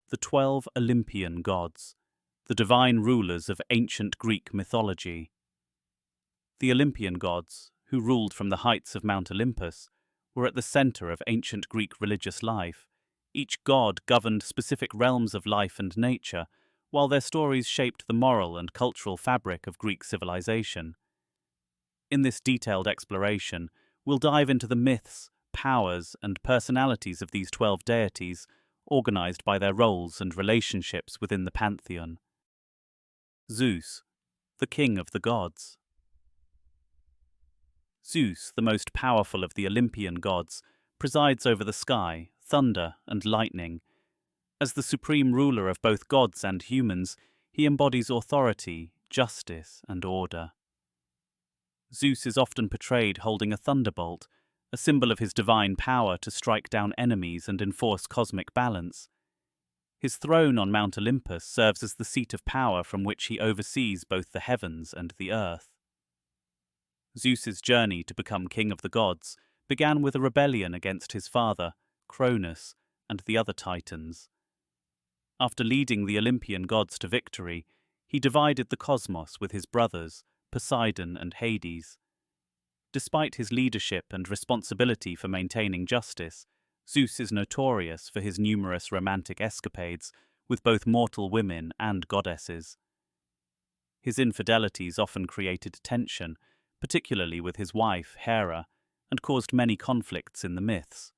the 12 Olympian gods, the divine rulers of ancient Greek mythology. The Olympian gods, who ruled from the heights of Mount Olympus, were at the center of ancient Greek religious life. Each god governed specific realms of life and nature, while their stories shaped the moral and cultural fabric of Greek civilization. In this detailed exploration, we'll dive into the myths, powers, and personalities of these 12 deities, organized by their roles and relationships within the pantheon. Zeus, the king of the gods. Zeus, the most powerful of the Olympian gods, presides over the sky, thunder, and lightning. As the supreme ruler of both gods and humans, he embodies authority, justice, and order. Zeus is often portrayed holding a thunderbolt, a symbol of his divine power to strike down enemies and enforce cosmic balance. His throne on Mount Olympus serves as the seat of power from which he oversees both the heavens and the earth. Zeus's journey to become king of the gods began with a rebellion against his father, Cronus, and the other titans. After leading the Olympian gods to victory, he divided the cosmos with his brothers, Poseidon and Hades. Despite his leadership and responsibility for maintaining justice, Zeus is notorious for his numerous romantic escapades with both mortal women and goddesses. His infidelities often created tension, particularly with his wife, Hera, and caused many conflicts in the myths.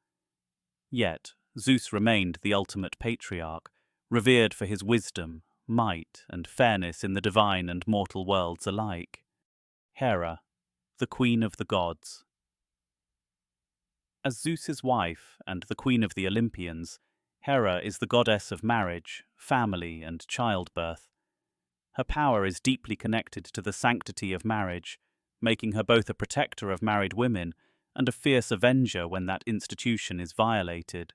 Yet, Zeus remained the ultimate patriarch, revered for his wisdom, might, and fairness in the divine and mortal worlds alike. Hera, the queen of the gods. As Zeus's wife and the queen of the Olympians, Hera is the goddess of marriage, family, and childbirth. Her power is deeply connected to the sanctity of marriage, making her both a protector of married women and a fierce avenger when that institution is violated.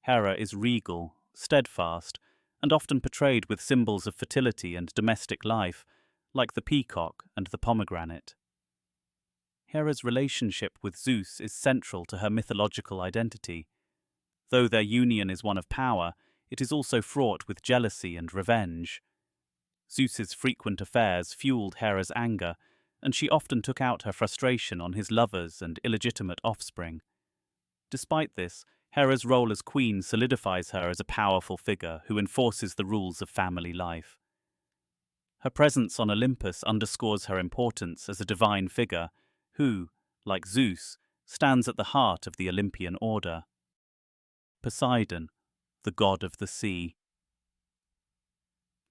Hera is regal, steadfast, and often portrayed with symbols of fertility and domestic life, like the peacock and the pomegranate. Hera's relationship with Zeus is central to her mythological identity. Though their union is one of power, it is also fraught with jealousy and revenge. Zeus's frequent affairs fueled Hera's anger, and she often took out her frustration on his lovers and illegitimate offspring. Despite this, Hera's role as queen solidifies her as a powerful figure who enforces the rules of family life. Her presence on Olympus underscores her importance as a divine figure who, like Zeus, stands at the heart of the Olympian order. Poseidon, the god of the sea.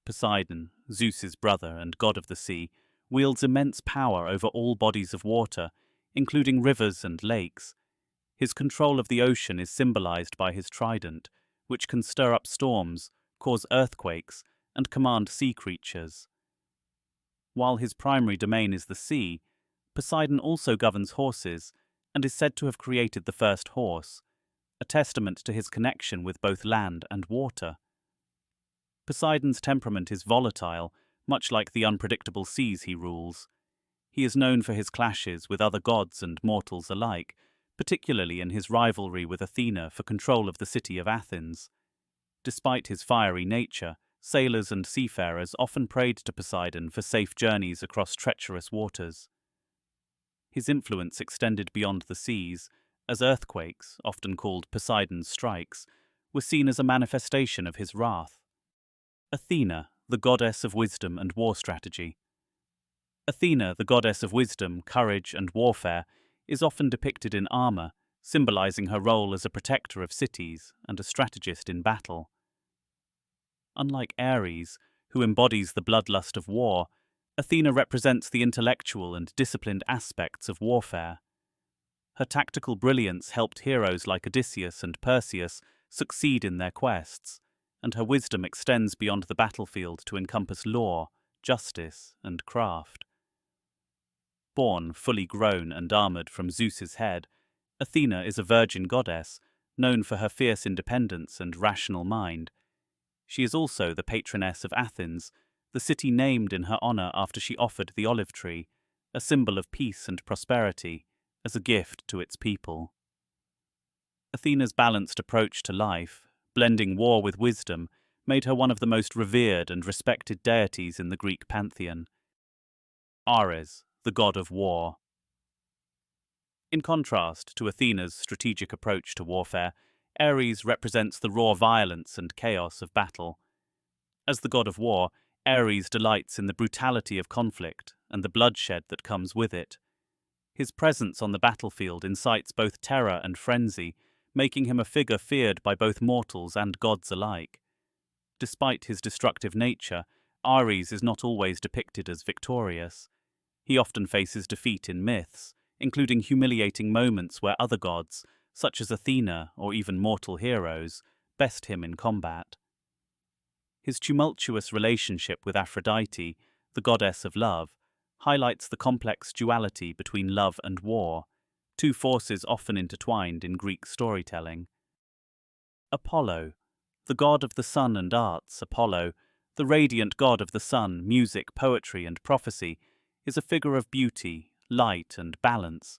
Poseidon, Zeus's brother and god of the sea, wields immense power over all bodies of water, including rivers and lakes. His control of the ocean is symbolized by his trident, which can stir up storms, cause earthquakes, and command sea creatures. While his primary domain is the sea, Poseidon also governs horses and is said to have created the first horse, a testament to his connection with both land and water. Poseidon's temperament is volatile, much like the unpredictable seas he rules. He is known for his clashes with other gods and mortals alike, particularly in his rivalry with Athena for control of the city of Athens. Despite his fiery nature, sailors and seafarers often prayed to Poseidon for safe journeys across treacherous waters. His influence extended beyond the seas, as earthquakes, often called Poseidon's strikes, were seen as a manifestation of his wrath. Athena, the goddess of wisdom and war strategy. Athena, the goddess of wisdom, courage, and warfare, is often depicted in armor, symbolizing her role as a protector of cities and a strategist in battle. Unlike Ares, who embodies the bloodlust of war, Athena represents the intellectual and disciplined aspects of warfare. Her tactical brilliance helped heroes like Odysseus and Perseus succeed in their quests, and her wisdom extends beyond the battlefield to encompass law, justice, and craft. Born fully grown and armored from Zeus's head, Athena is a virgin goddess, known for her fierce independence and rational mind. She is also the patroness of Athens, the city named in her honor after she offered the olive tree, a symbol of peace and prosperity, as a gift to its people. Athena's balanced approach to life, blending war with wisdom, made her one of the most revered and respected deities in the Greek pantheon. Ares, the god of war. In contrast to Athena's strategic approach to warfare, Ares represents the raw violence and chaos of battle. As the god of war, Ares delights in the brutality of conflict and the bloodshed that comes with it. His presence on the battlefield incites both terror and frenzy, making him a figure feared by both mortals and gods alike. Despite his destructive nature, Ares is not always depicted as victorious. He often faces defeat in myths, including humiliating moments where other gods, such as Athena or even mortal heroes, best him in combat. His tumultuous relationship with Aphrodite, the goddess of love, highlights the complex duality between love and war, two forces often intertwined in Greek storytelling. Apollo, the god of the sun and arts. Apollo, the radiant god of the sun, music, poetry, and prophecy, is a figure of beauty, light, and balance.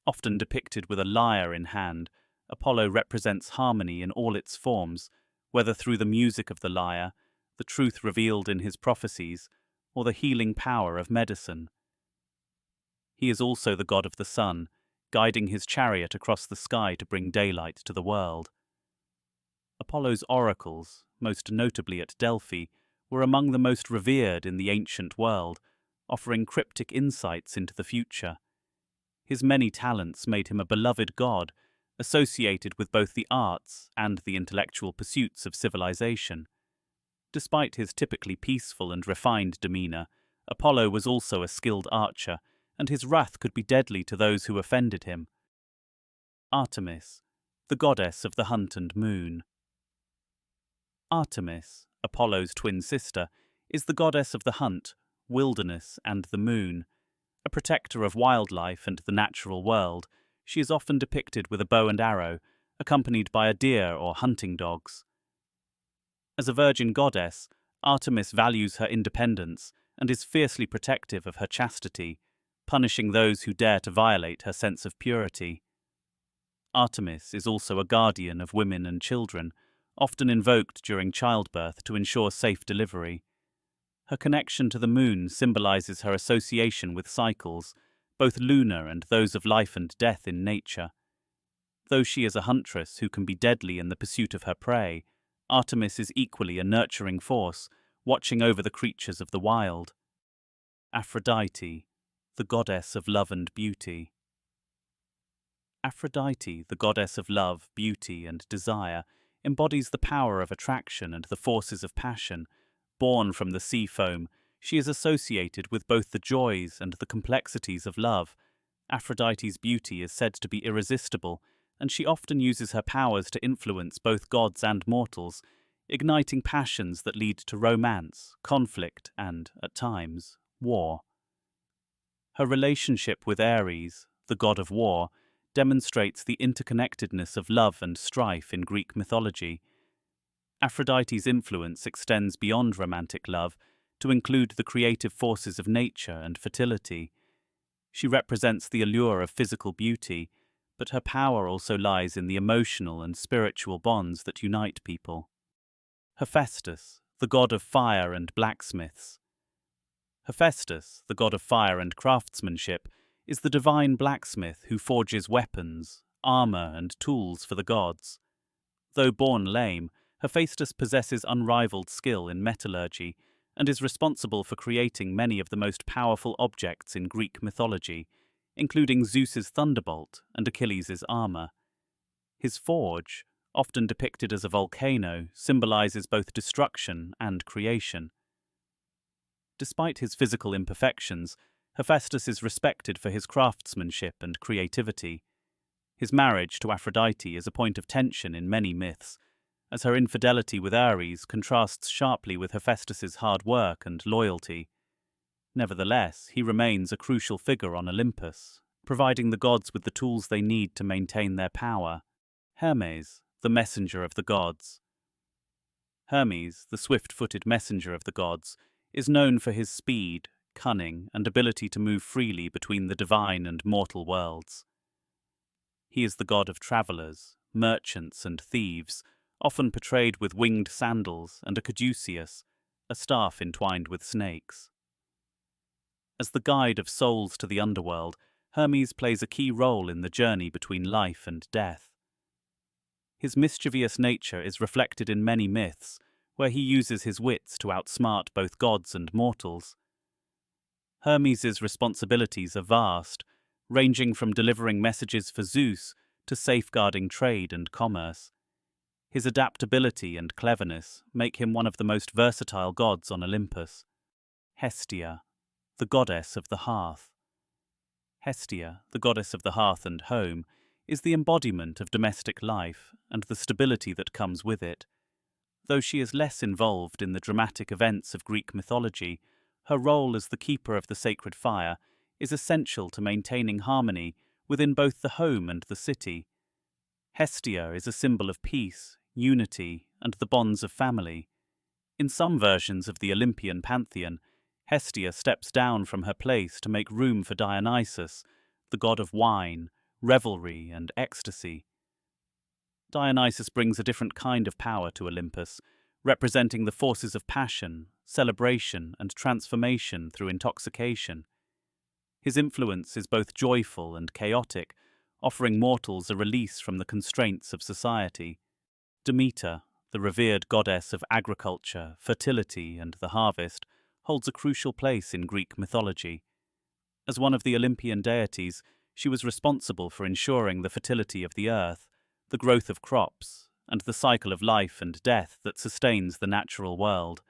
Often depicted with a lyre in hand, Apollo represents harmony in all its forms, whether through the music of the lyre, the truth revealed in his prophecies, or the healing power of medicine. He is also the god of the sun, guiding his chariot across the sky to bring daylight to the world. Apollo's oracles, most notably at Delphi, were among the most revered in the ancient world, offering cryptic insights into the future. His many talents made him a beloved god, associated with both the arts and the intellectual pursuits of civilization. Despite his typically peaceful and refined demeanor, Apollo was also a skilled archer, and his wrath could be deadly to those who offended him. Artemis, the goddess of the hunt and moon. Artemis, Apollo's twin sister, is the goddess of the hunt, wilderness, and the moon. A protector of wildlife and the natural world, she is often depicted with a bow and arrow, accompanied by a deer or hunting dogs. As a virgin goddess, Artemis values her independence and is fiercely protective of her chastity, punishing those who dare to violate her sense of purity. Artemis is also a guardian of women and children, often invoked during childbirth to ensure safe delivery. Her connection to the moon symbolizes her association with cycles, both lunar and those of life and death in nature. Though she is a huntress who can be deadly in the pursuit of her prey, Artemis is equally a nurturing force, watching over the creatures of the wild. Aphrodite, the goddess of love and beauty. Aphrodite, the goddess of love, beauty, and desire, embodies the power of attraction and the forces of passion. Born from the sea foam, she is associated with both the joys and the complexities of love. Aphrodite's beauty is said to be irresistible, and she often uses her powers to influence both gods and mortals, igniting passions that lead to romance, conflict, and, at times, war. Her relationship with Ares, the god of war, demonstrates the interconnectedness of love and strife in Greek mythology. Aphrodite's influence extends beyond romantic love to include the creative forces of nature and fertility. She represents the allure of physical beauty, but her power also lies in the emotional and spiritual bonds that unite people. Hephaestus, the god of fire and blacksmiths. Hephaestus, the god of fire and craftsmanship, is the divine blacksmith who forges weapons, armor, and tools for the gods. Though born lame, Hephaestus possesses unrivaled skill in metallurgy and is responsible for creating many of the most powerful objects in Greek mythology, including Zeus's thunderbolt and Achilles' armor. His forge, often depicted as a volcano, symbolizes both destruction and creation. Despite his physical imperfections, Hephaestus is respected for his craftsmanship and creativity. His marriage to Aphrodite is a point of tension in many myths, as her infidelity with Ares contrasts sharply with Hephaestus's hard work and loyalty. Nevertheless, he remains a crucial figure on Olympus, providing the gods with the tools they need to maintain their power. Hermes, the messenger of the gods. Hermes, the swift-footed messenger of the gods, is known for his speed, cunning, and ability to move freely between the divine and mortal worlds. He is the god of travelers, merchants, and thieves, often portrayed with winged sandals and a caduceus, a staff entwined with snakes. As the guide of souls to the underworld, Hermes plays a key role in the journey between life and death. His mischievous nature is reflected in many myths, where he uses his wits to outsmart both gods and mortals. Hermes's responsibilities are vast, ranging from delivering messages for Zeus to safeguarding trade and commerce. His adaptability and cleverness make him one of the most versatile gods on Olympus. Hestia, the goddess of the hearth. Hestia, the goddess of the hearth and home, is the embodiment of domestic life and the stability that comes with it. Though she is less involved in the dramatic events of Greek mythology, her role as the keeper of the sacred fire is essential to maintaining harmony within both the home and the city. Hestia is a symbol of peace, unity, and the bonds of family. In some versions of the Olympian pantheon, Hestia steps down from her place to make room for Dionysus, the god of wine, revelry, and ecstasy. Dionysus brings a different kind of power to Olympus, representing the forces of passion, celebration, and transformation through intoxication. His influence is both joyful and chaotic, offering mortals a release from the constraints of society. Demeter, the revered goddess of agriculture, fertility, and the harvest, holds a crucial place in Greek mythology. As one of the Olympian deities, she was responsible for ensuring the fertility of the earth, the growth of crops, and the cycle of life and death that sustains the natural world.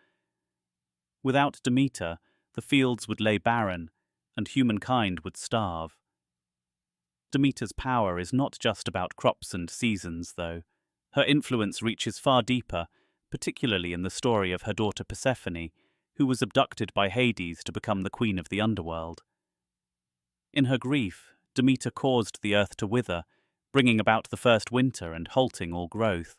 Without Demeter, the fields would lay barren, and humankind would starve. Demeter's power is not just about crops and seasons, though. Her influence reaches far deeper, particularly in the story of her daughter Persephone, who was abducted by Hades to become the queen of the underworld. In her grief, Demeter caused the earth to wither, bringing about the first winter and halting all growth.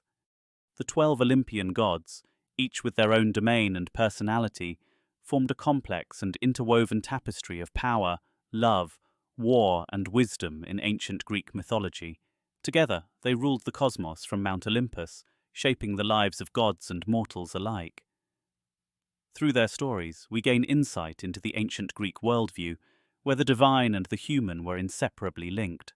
The 12 Olympian gods, each with their own domain and personality, formed a complex and interwoven tapestry of power, love, war, and wisdom in ancient Greek mythology. Together, they ruled the cosmos from Mount Olympus, shaping the lives of gods and mortals alike. Through their stories, we gain insight into the ancient Greek worldview, where the divine and the human were inseparably linked.